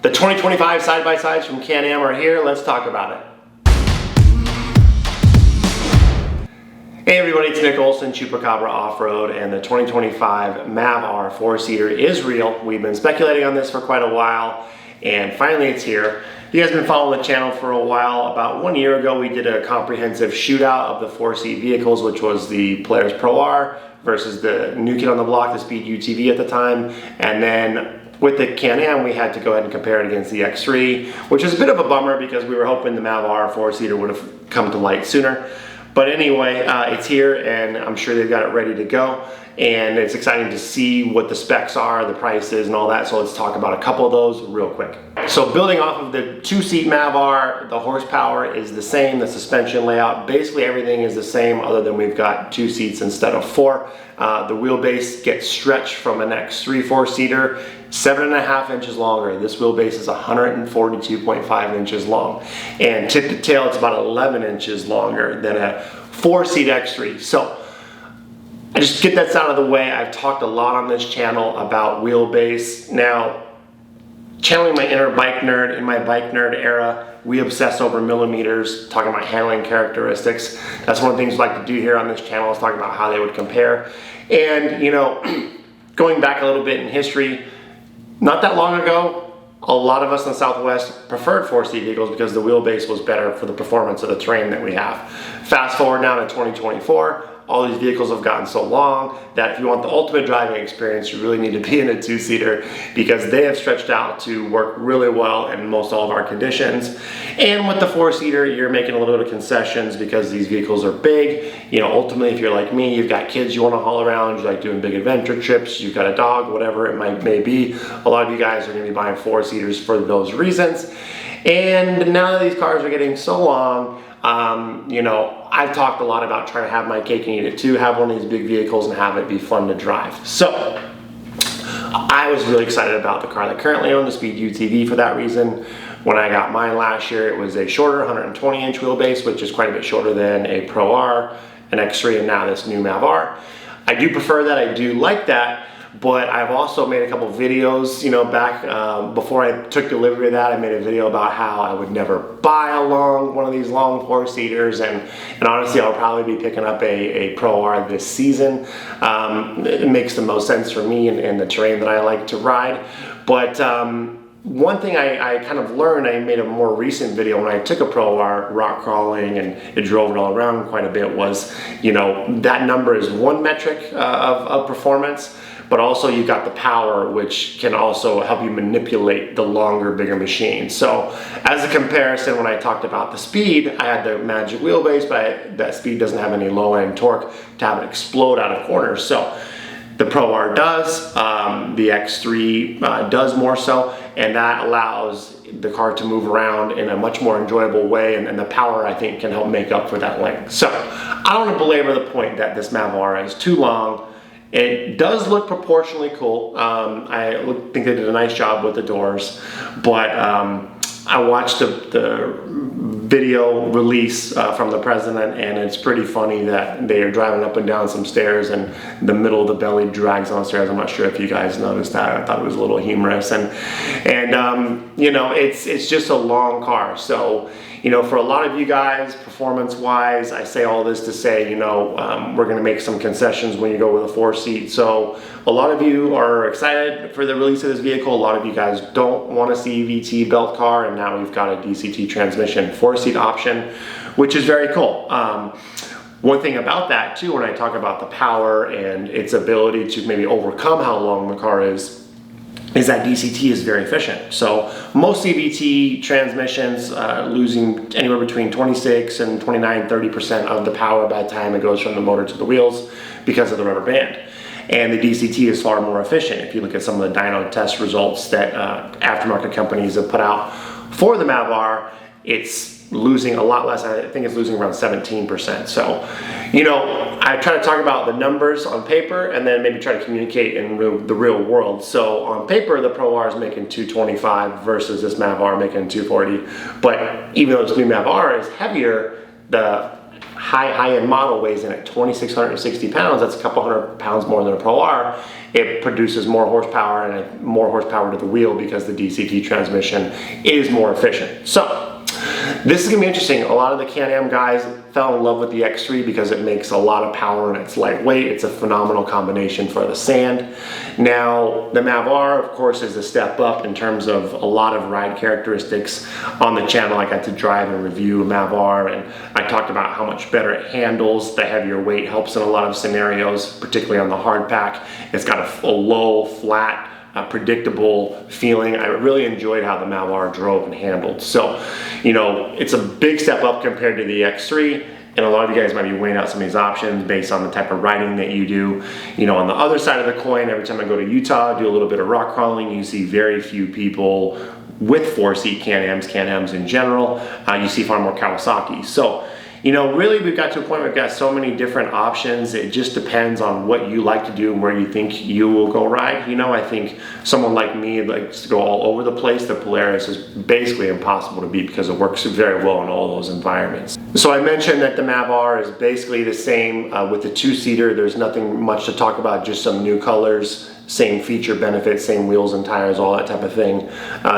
The 2025 side-by-sides from CANAM are here. Let's talk about it. Hey everybody, it's Nick Olson, CHUPACABRA Off-Road, and the 2025 MAV R 4-seater is real. We've been speculating on this for quite a while, and finally it's here. You guys have been following the channel for a while. About 1 year ago, we did a comprehensive shootout of the 4-seat vehicles, which was the Polaris Pro R versus the new kid on the block, the Speed UTV at the time, and then with the Can-Am, we had to go ahead and compare it against the X3, which is a bit of a bummer because we were hoping the MAV R 4-seater would have come to light sooner. But anyway, it's here, and I'm sure they've got it ready to go. And it's exciting to see what the specs are, the prices, and all that. So let's talk about a couple of those real quick. So building off of the 2-seat MAV R, the horsepower is the same, the suspension layout, basically everything is the same other than we've got 2 seats instead of 4. The wheelbase gets stretched from an X3 4-seater 7.5 inches longer. This wheelbase is 142.5 inches long. And tip to tail, it's about 11 inches longer than a 4-seat X3. So I just get that out of the way. I've talked a lot on this channel about wheelbase. Now, channeling my inner bike nerd, in my bike nerd era, we obsess over millimeters, talking about handling characteristics. That's one of the things we like to do here on this channel, is talking about how they would compare. And, you know, going back a little bit in history, not that long ago, a lot of us in the Southwest preferred 4-seat vehicles because the wheelbase was better for the performance of the terrain that we have. Fast forward now to 2024, all these vehicles have gotten so long that if you want the ultimate driving experience, you really need to be in a 2-seater because they have stretched out to work really well in most all of our conditions. And with the 4-seater, you're making a little bit of concessions because these vehicles are big. You know, ultimately, if you're like me, you've got kids you want to haul around, you like doing big adventure trips, you've got a dog, whatever it may be. A lot of you guys are going to be buying 4-seaters for those reasons. And now that these cars are getting so long, you know, I've talked a lot about trying to have my cake and eat it too, have one of these big vehicles and have it be fun to drive. So I was really excited about the car that I currently own, the Speed UTV, for that reason. When I got mine last year, it was a shorter 120-inch wheelbase, which is quite a bit shorter than a Pro R, an X3, and now this new MAV R. I do prefer that, I do like that. But I've also made a couple videos, you know, back before I took delivery of that. I made a video about how I would never buy one of these long 4-seaters, and honestly, I'll probably be picking up a Pro R this season. It makes the most sense for me and the terrain that I like to ride. But one thing I kind of learned, I made a more recent video when I took a Pro R rock crawling and it drove it all around quite a bit, was, you know, that number is one metric of performance. But also you've got the power, which can also help you manipulate the longer, bigger machine. So as a comparison, when I talked about the speed, I had the magic wheelbase, but that speed doesn't have any low end torque to have it explode out of corners. So the Pro R does, the X3 does more so, and that allows the car to move around in a much more enjoyable way, and the power, I think, can help make up for that length. So I don't want to belabor the point that this MAV R is too long. It does look proportionally cool. I think they did a nice job with the doors, but I watched the video release from the president, and it's pretty funny that they are driving up and down some stairs and the middle of the belly drags on stairs. I'm not sure if you guys noticed that. I thought it was a little humorous, and you know, it's just a long car. So, you know, for a lot of you guys, performance-wise, I say all this to say, you know, we're going to make some concessions when you go with a 4-seat. So a lot of you are excited for the release of this vehicle. A lot of you guys don't want a CVT belt car, and now we've got a DCT transmission 4-seat option, which is very cool. One thing about that too, when I talk about the power and its ability to maybe overcome how long the car is that DCT is very efficient. So most CVT transmissions losing anywhere between 26 and 29, 30% of the power by the time it goes from the motor to the wheels because of the rubber band. And the DCT is far more efficient. If you look at some of the dyno test results that aftermarket companies have put out for the MAV R, it's losing a lot less. I think it's losing around 17%. So, you know, I try to talk about the numbers on paper and then maybe try to communicate in the real world. So on paper, the Pro R is making 225 versus this MAV R making 240. But even though this new MAV R is heavier, the high-end model weighs in at 2,660 pounds. That's a couple hundred pounds more than a Pro R. It produces more horsepower and more horsepower to the wheel because the DCT transmission is more efficient. So this is gonna be interesting. A lot of the Can-Am guys fell in love with the X3 because it makes a lot of power and it's lightweight. It's a phenomenal combination for the sand. Now, the MAV R, of course, is a step up in terms of a lot of ride characteristics. On the channel, I got to drive and review a MAV R, and I talked about how much better it handles. The heavier weight helps in a lot of scenarios, particularly on the hard pack. It's got a low, flat, predictable feeling. I really enjoyed how the MAV R drove and handled. So, you know, it's a big step up compared to the X3, and a lot of you guys might be weighing out some of these options based on the type of riding that you do. You know, on the other side of the coin, every time I go to Utah, do a little bit of rock crawling, you see very few people with 4-seat Can-Ams in general. You see far more Kawasaki's. So, you know, really we've got to a point where we've got so many different options. It just depends on what you like to do and where you think you will go ride. You know, I think someone like me likes to go all over the place. The Polaris is basically impossible to beat because it works very well in all those environments. So I mentioned that the MAV R is basically the same with the 2-seater. There's nothing much to talk about, just some new colors. Same feature benefits, same wheels and tires, all that type of thing.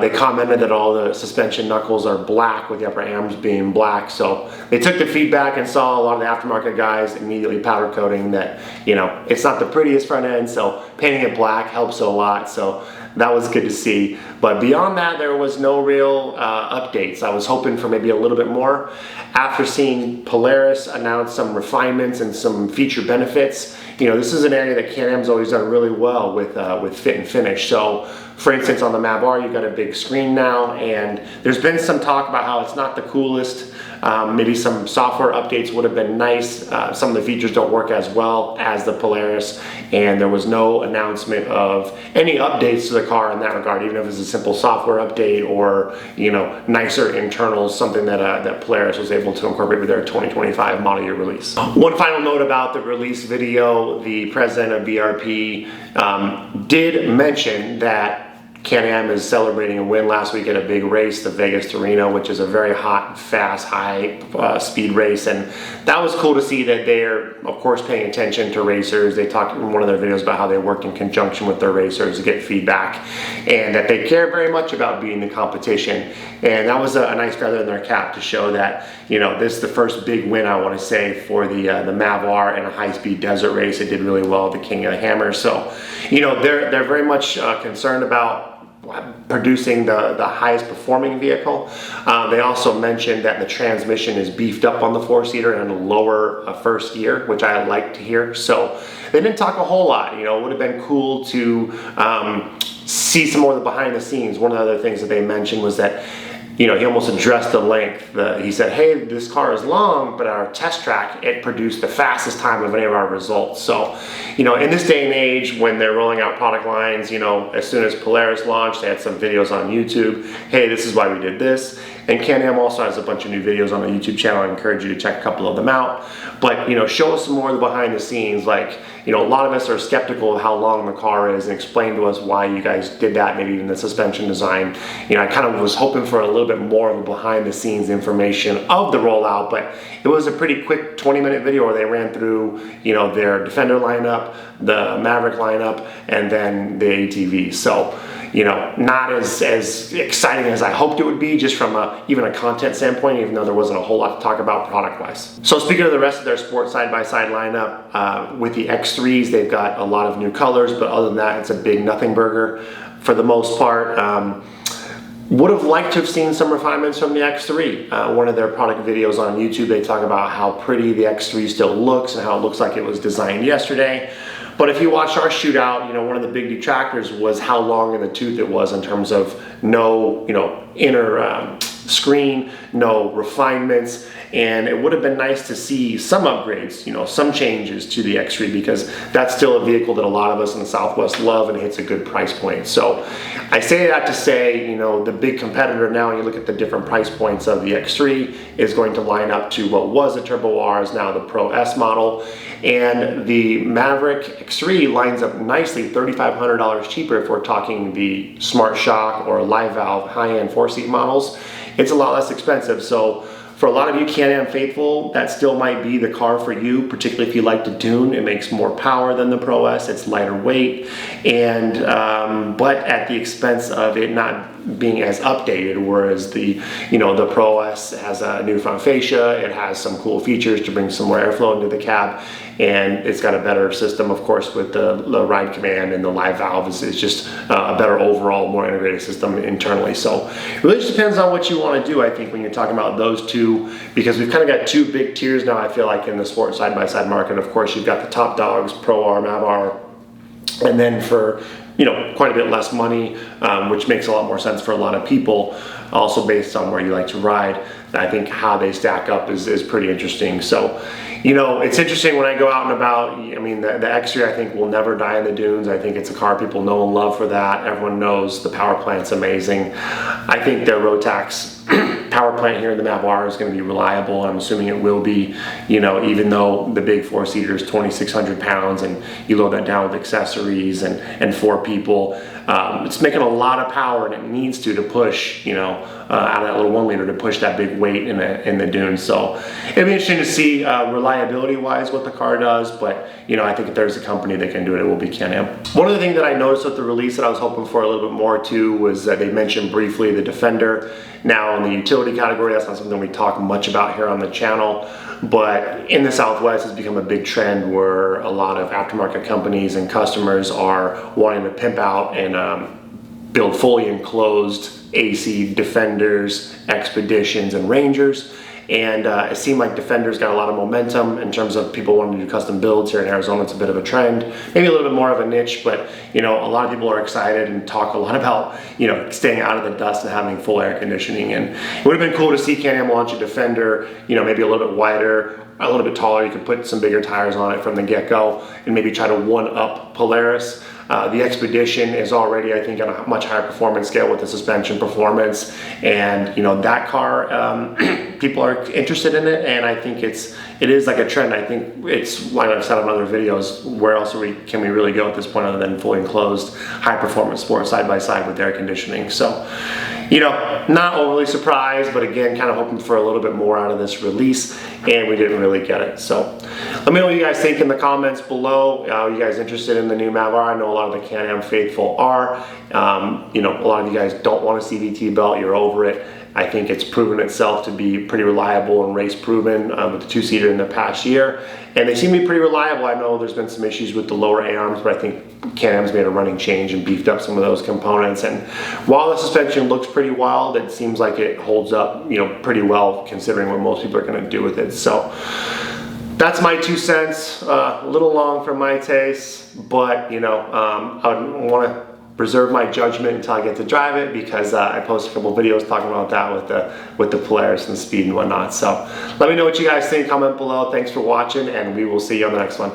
They commented that all the suspension knuckles are black with the upper arms being black. So they took the feedback and saw a lot of the aftermarket guys immediately powder coating that, you know, it's not the prettiest front end, so painting it black helps a lot. So that was good to see. But beyond that, there was no real updates. I was hoping for maybe a little bit more. After seeing Polaris announce some refinements and some feature benefits, you know, this is an area that Can-Am's always done really well with fit and finish. So, for instance, on the MAV R, you've got a big screen now, and there's been some talk about how it's not the coolest. Maybe some software updates would have been nice. Some of the features don't work as well as the Polaris, and there was no announcement of any updates to the car in that regard, even if it's a simple software update or, you know, nicer internals, something that Polaris was able to incorporate with their 2025 model year release. One final note about the release video, the president of BRP did mention that Can-Am is celebrating a win last week at a big race, the Vegas to Reno, which is a very hot, fast, high speed race, and that was cool to see that they're, of course, paying attention to racers. They talked in one of their videos about how they worked in conjunction with their racers to get feedback, and that they care very much about beating the competition. And that was a nice feather in their cap to show that, you know, this is the first big win, I want to say, for the MAV R in a high-speed desert race. It did really well at the King of the Hammer. So, you know, they're very much concerned about producing the highest performing vehicle. They also mentioned that the transmission is beefed up on the 4-seater and a lower first gear, which I like to hear. So they didn't talk a whole lot. You know, it would have been cool to see some more of the behind the scenes. One of the other things that they mentioned was that, you know, he almost addressed the length. He said, hey, this car is long, but our test track, it produced the fastest time of any of our results. So, you know, in this day and age, when they're rolling out product lines, you know, as soon as Polaris launched, they had some videos on YouTube. Hey, this is why we did this. And Can-Am also has a bunch of new videos on the YouTube channel. I encourage you to check a couple of them out. But, you know, show us some more of the behind the scenes. Like, you know, a lot of us are skeptical of how long the car is, and explain to us why you guys did that, maybe even the suspension design. You know, I kind of was hoping for a little bit more of a behind the scenes information of the rollout, but it was a pretty quick 20-minute video where they ran through, you know, their Defender lineup, the Maverick lineup, and then the ATV. So, you know, not as exciting as I hoped it would be, just from even a content standpoint, even though there wasn't a whole lot to talk about product-wise. So speaking of the rest of their sports side-by-side lineup, with the X3s, they've got a lot of new colors, but other than that, it's a big nothing burger for the most part. Would have liked to have seen some refinements from the X3. One of their product videos on YouTube, they talk about how pretty the X3 still looks and how it looks like it was designed yesterday. But if you watch our shootout, you know, one of the big detractors was how long in the tooth it was in terms of no, you know, inner screen, no refinements, and it would have been nice to see some upgrades, you know, some changes to the X3, because that's still a vehicle that a lot of us in the Southwest love and hits a good price point. So I say that to say, you know, the big competitor now, you look at the different price points of the X3, is going to line up to what was a Turbo R, is now the Pro S model, and the Maverick X3 lines up nicely, $3,500 cheaper if we're talking the Smart Shock or Live Valve high-end 4-seat models. It's a lot less expensive. So For a lot of you Can-Am faithful, that still might be the car for you, particularly if you like to dune. It makes more power than the Pro S, it's lighter weight, and but at the expense of it not being as updated, whereas the Pro S has a new front fascia, it has some cool features to bring some more airflow into the cab, and it's got a better system, of course, with the ride command and the live valve is just a better overall, more integrated system internally. So it really just depends on what you want to do, I think, when you're talking about those two, because we've kind of got two big tiers now, I feel like, in the sport side-by-side market. Of course, you've got the top dogs, Pro R, Mav R, and then for quite a bit less money, which makes a lot more sense for a lot of people, also based on where you like to ride. I think how they stack up is pretty interesting. So, it's interesting when I go out and about. I mean, the X3, I think, will never die in the dunes. I think it's a car people know and love for that. Everyone knows the power plant's amazing. I think the Rotax power plant here in the Mav R is going to be reliable. I'm assuming it will be, even though the big four-seater is 2,600 pounds and you load that down with accessories and 4 people, it's making a lot of power, and it needs to push, out of that little 1 liter to push that big weight in the dunes. So it'd be interesting to see reliability-wise what the car does, but I think if there's a company that can do it, it will be Can-Am. One other thing that I noticed with the release that I was hoping for a little bit more too was that they mentioned briefly the Defender. Now in the utility category, that's not something we talk much about here on the channel, but in the Southwest it's become a big trend where a lot of aftermarket companies and customers are wanting to pimp out and build fully enclosed AC Defenders, Expeditions, and Rangers. And it seemed like Defender's got a lot of momentum in terms of people wanting to do custom builds here in Arizona. It's a bit of a trend, maybe a little bit more of a niche, but a lot of people are excited and talk a lot about staying out of the dust and having full air conditioning. And it would have been cool to see Can-Am launch a Defender, maybe a little bit wider, a little bit taller. You could put some bigger tires on it from the get-go and maybe try to one-up Polaris. The Expedition is already, I think, on a much higher performance scale with the suspension performance, and that car, people are interested in it, and I think it is like a trend. I think it's, like I've said on other videos, where else can we really go at this point other than fully enclosed high performance sport side by side with air conditioning? So, not overly surprised, but again, kind of hoping for a little bit more out of this release, and we didn't really get it. So let me know what you guys think in the comments below. Are you guys interested in the new Mav R? I know a lot of the Can-Am faithful are. A lot of you guys don't want a CVT belt, you're over it. I think it's proven itself to be pretty reliable and race proven with the 2-seater in the past year. And they seem to be pretty reliable. I know there's been some issues with the lower A-arms, but I think Can-Am's made a running change and beefed up some of those components. And while the suspension looks pretty wild, it seems like it holds up pretty well considering what most people are going to do with it. So that's my 2 cents. A little long for my taste, but I would want to preserve my judgment until I get to drive it, because I posted a couple videos talking about that with the Polaris and speed and whatnot. So let me know what you guys think, comment below. Thanks for watching, and we will see you on the next one.